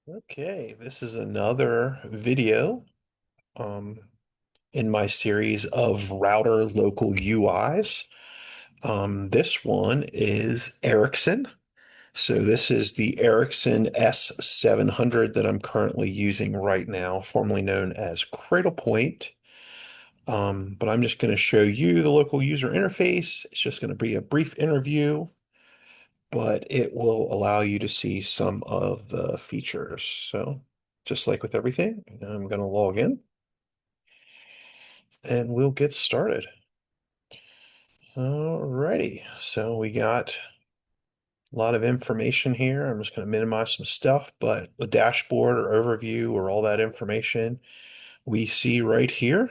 Okay, this is another video um, in my series of router local UIs. This one is Ericsson. So this is the Ericsson S700 that I'm currently using right now, formerly known as Cradlepoint. But I'm just going to show you the local user interface. It's just going to be a brief interview, but it will allow you to see some of the features. So just like with everything, I'm going to log in and we'll get started. Alrighty, so we got a lot of information here. I'm just going to minimize some stuff, but the dashboard or overview or all that information we see right here.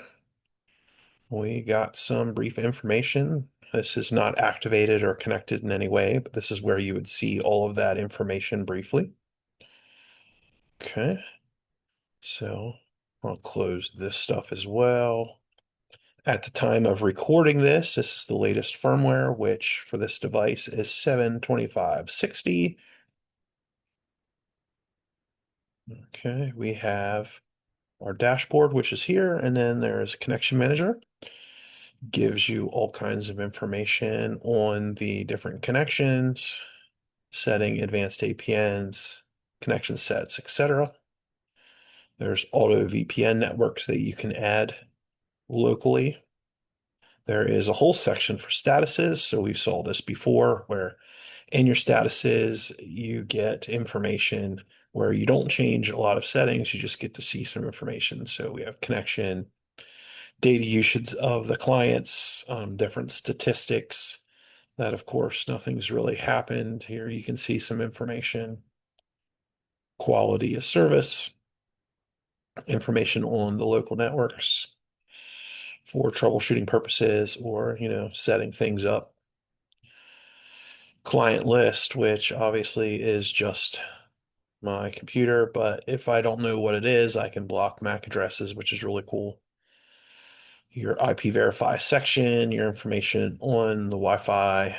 We got some brief information. This is not activated or connected in any way, but this is where you would see all of that information briefly. Okay. So I'll close this stuff as well. At the time of recording this, this is the latest firmware, which for this device is 7.25.60. Okay, we have our dashboard, which is here, and then there's Connection Manager. Gives you all kinds of information on the different connections, setting advanced APNs, connection sets, etc. There's auto VPN networks that you can add locally. There is a whole section for statuses. So we saw this before where in your statuses, you get information where you don't change a lot of settings. You just get to see some information. So we have connection, data usage of the clients, different statistics that, of course, nothing's really happened. Here you can see some information, quality of service, information on the local networks for troubleshooting purposes or, setting things up. Client list, which obviously is just my computer, but if I don't know what it is, I can block MAC addresses, which is really cool. Your IP verify section, your information on the Wi-Fi,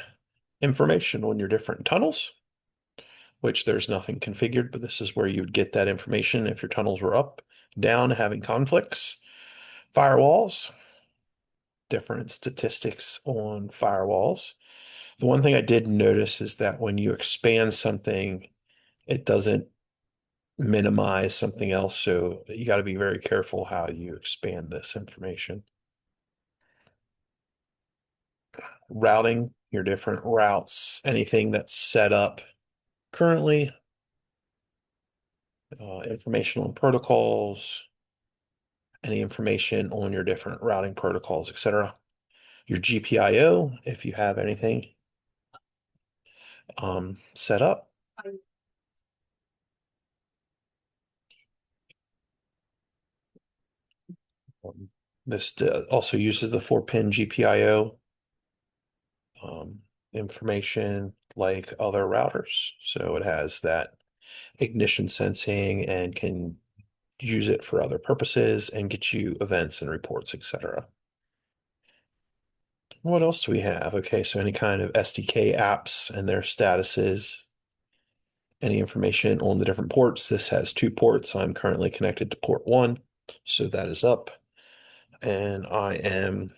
information on your different tunnels, which there's nothing configured, but this is where you would get that information if your tunnels were up, down, having conflicts. Firewalls, different statistics on firewalls. The one thing I did notice is that when you expand something, it doesn't minimize something else. So you got to be very careful how you expand this information. Routing, your different routes, anything that's set up currently, information on protocols, any information on your different routing protocols, etc. Your GPIO, if you have anything set up. This also uses the 4-pin GPIO information like other routers. So it has that ignition sensing and can use it for other purposes and get you events and reports, etc. What else do we have? Okay, so any kind of SDK apps and their statuses, any information on the different ports. This has 2 ports. I'm currently connected to port 1, so that is up. And I am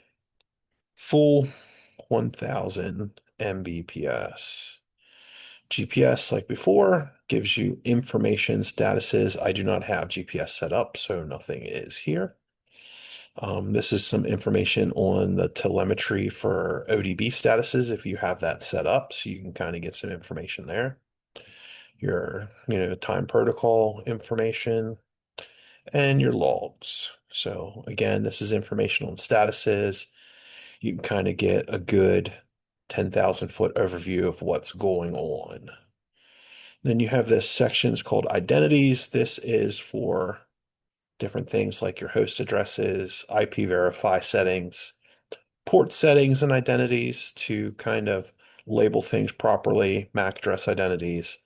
full 1000 Mbps. GPS, like before, gives you information statuses. I do not have GPS set up, so nothing is here. This is some information on the telemetry for ODB statuses if you have that set up, so you can kind of get some information there. Your, time protocol information and your logs. So again, this is information on statuses. You can kind of get a good 10,000-foot overview of what's going on. Then you have this sections called identities. This is for different things like your host addresses, IP verify settings, port settings and identities to kind of label things properly, MAC address identities,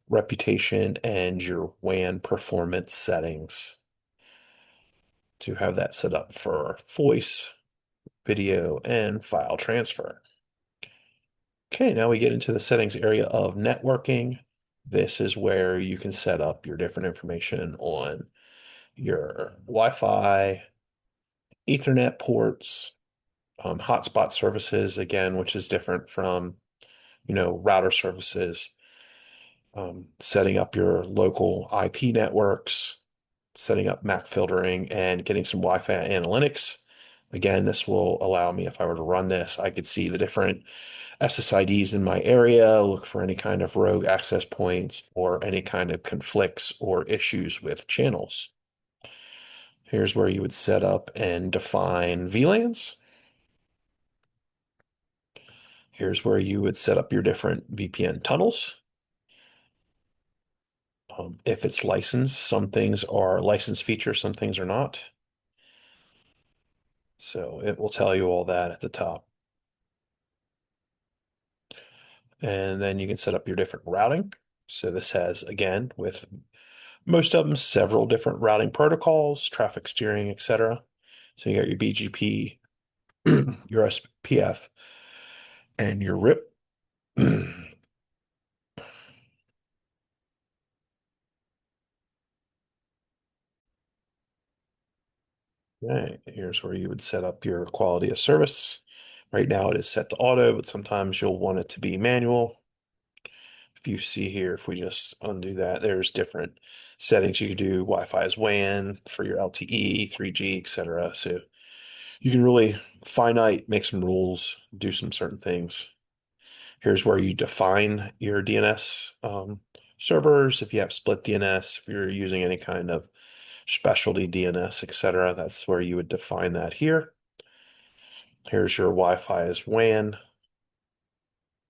reputation, and your WAN performance settings to have that set up for voice, video, and file transfer. Okay, now we get into the settings area of networking. This is where you can set up your different information on your Wi-Fi, Ethernet ports, hotspot services, again, which is different from, router services, setting up your local IP networks, setting up MAC filtering, and getting some Wi-Fi analytics. Again, this will allow me, if I were to run this, I could see the different SSIDs in my area, look for any kind of rogue access points or any kind of conflicts or issues with channels. Here's where you would set up and define VLANs. Here's where you would set up your different VPN tunnels. If it's licensed, some things are licensed features, some things are not. So it will tell you all that at the top. And then you can set up your different routing. So this has, again, with most of them, several different routing protocols, traffic steering, etc. So you got your BGP, your SPF, and your RIP. Okay, here's where you would set up your quality of service. Right now it is set to auto, but sometimes you'll want it to be manual. If you see here, if we just undo that, there's different settings you can do. Wi-Fi is WAN for your LTE, 3G, etc. So you can really finite, make some rules, do some certain things. Here's where you define your DNS servers. If you have split DNS, if you're using any kind of specialty DNS, etc., that's where you would define that here. Here's your Wi-Fi as WAN,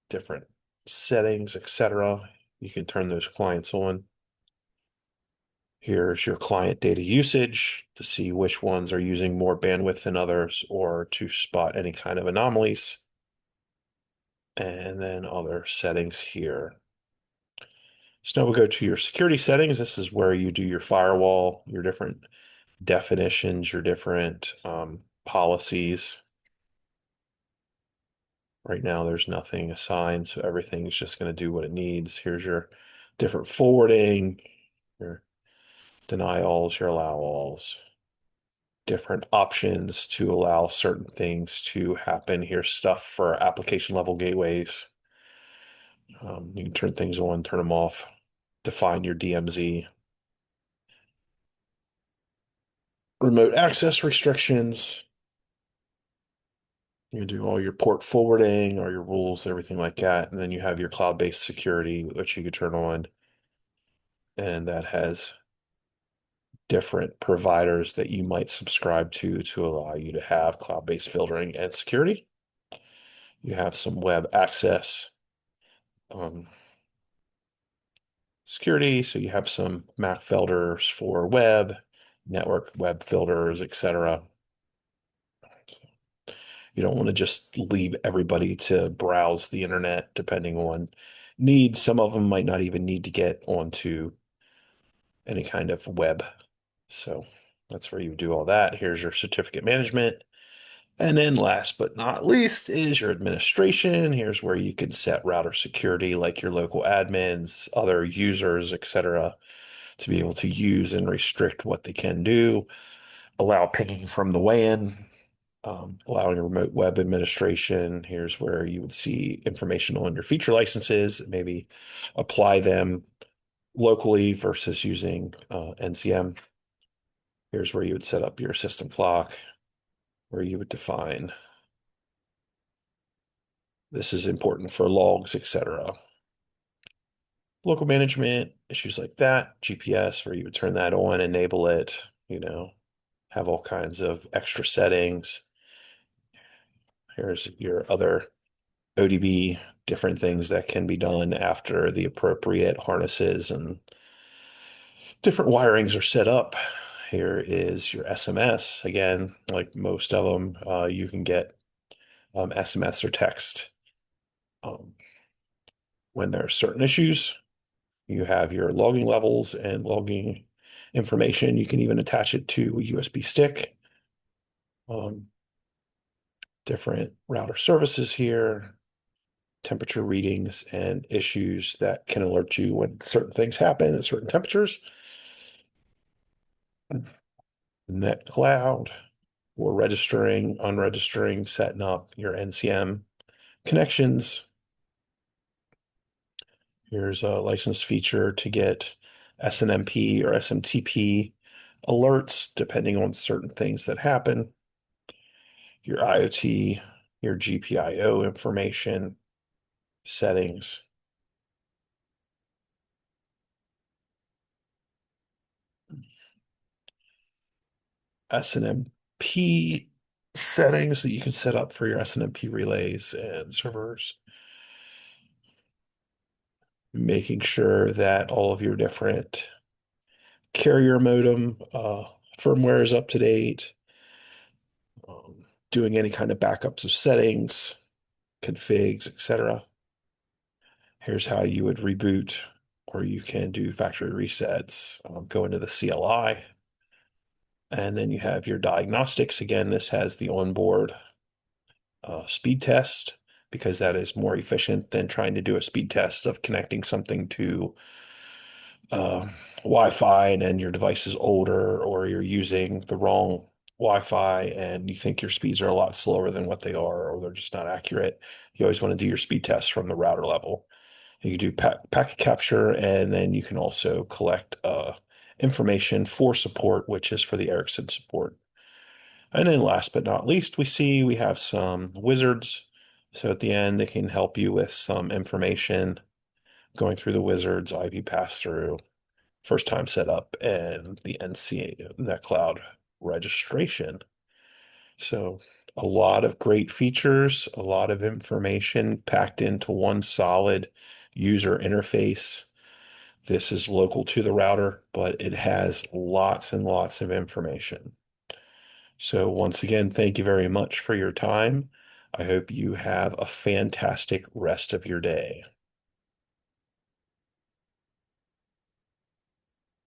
different settings, etc. You can turn those clients on. Here's your client data usage to see which ones are using more bandwidth than others or to spot any kind of anomalies. And then other settings here. So now we'll go to your security settings. This is where you do your firewall, your different definitions, your different policies. Right now, there's nothing assigned, so everything's just going to do what it needs. Here's your different forwarding, your denials, your allow alls, different options to allow certain things to happen. Here's stuff for application level gateways. You can turn things on, turn them off, define your DMZ. Remote access restrictions. You do all your port forwarding, all your rules, everything like that. And then you have your cloud-based security, which you could turn on. And that has different providers that you might subscribe to allow you to have cloud-based filtering and security. You have some web access um, security. So you have some MAC filters for web, network web filters, etc. You don't want to just leave everybody to browse the internet depending on needs. Some of them might not even need to get onto any kind of web. So that's where you do all that. Here's your certificate management. And then last but not least is your administration. Here's where you can set router security like your local admins, other users, etc., to be able to use and restrict what they can do, allow pinging from the WAN, allowing remote web administration. Here's where you would see information on your feature licenses, maybe apply them locally versus using NCM. Here's where you would set up your system clock, where you would define this is important for logs, etc. Local management, issues like that, GPS, where you would turn that on, enable it, have all kinds of extra settings. Here's your other ODB, different things that can be done after the appropriate harnesses and different wirings are set up. Here is your SMS. Again, like most of them, you can get SMS or text um, when there are certain issues. You have your logging levels and logging information. You can even attach it to a USB stick. Different router services here, temperature readings and issues that can alert you when certain things happen at certain temperatures. Net cloud, or registering, unregistering, setting up your NCM connections. Here's a license feature to get SNMP or SMTP alerts depending on certain things that happen. Your IoT, your GPIO information, settings. SNMP settings that you can set up for your SNMP relays and servers. Making sure that all of your different carrier modem firmware is up to date. Doing any kind of backups of settings, configs, etc. Here's how you would reboot, or you can do factory resets, go into the CLI, and then you have your diagnostics. Again, this has the onboard speed test because that is more efficient than trying to do a speed test of connecting something to Wi-Fi and then your device is older or you're using the wrong Wi-Fi and you think your speeds are a lot slower than what they are or they're just not accurate. You always want to do your speed tests from the router level. You can do packet capture and then you can also collect information for support, which is for the Ericsson support. And then last but not least, we have some wizards. So at the end, they can help you with some information going through the wizards, IP pass-through, first time setup, and the NetCloud registration. So a lot of great features, a lot of information packed into one solid user interface. This is local to the router, but it has lots and lots of information. So once again, thank you very much for your time. I hope you have a fantastic rest of your day.